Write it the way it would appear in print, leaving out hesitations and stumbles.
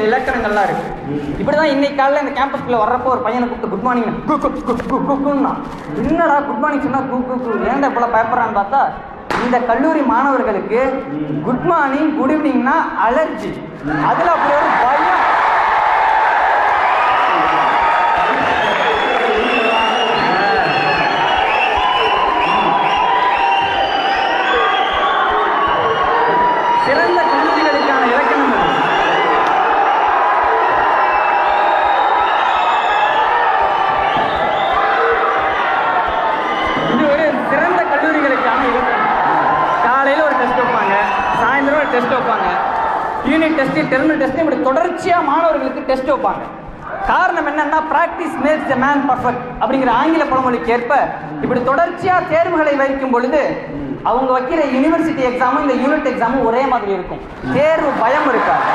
இலக்கணங்கள்லாம் இருக்கு. இப்படிதான் இன்னைக்கு காலையில் இந்த கேம்பஸ்குள்ள வர்றப்போ ஒரு பையனை கூப்பிட்டு குட் மார்னிங் என்னடா குட் மார்னிங் சொன்னா ஏன்டா இப்ப பயப்படுறான்னு பார்த்தா இந்த கல்லூரி மாணவர்களுக்கு குட் மார்னிங் குட் ஈவினிங்னா அலர்ஜி. அதுல அப்படி ஒரு பயம். சிறந்த கல்லூரிகளுக்கான இலக்கணம் இது ஒரு சிறந்த கல்லூரிகளுக்கான இலக்கணம். காலையில் ஒரு டெஸ்ட் வைப்பாங்க, சாயந்தரம் ஒரு டெஸ்ட் வைப்பாங்க, யூனிட் டெஸ்ட், டெர்மினல் டெஸ்ட், இப்படி தொடர்ச்சியாக மாணவர்களுக்கு டெஸ்ட் வைப்பாங்க. காரணம் என்னன்னா practice makes the man perfect அப்படிங்கிற ஆங்கில பழமொழிக்கு ஏற்ப இப்படி தொடர்ச்சியாக தேர்வுகளை வைக்கும் பொழுது அவங்க வைக்கிற யூனிவர்சிட்டி எக்ஸாமும் இந்த யூனிட் எக்ஸாமும் ஒரே மாதிரி இருக்கும். தேர்வு பயம் இருக்காது.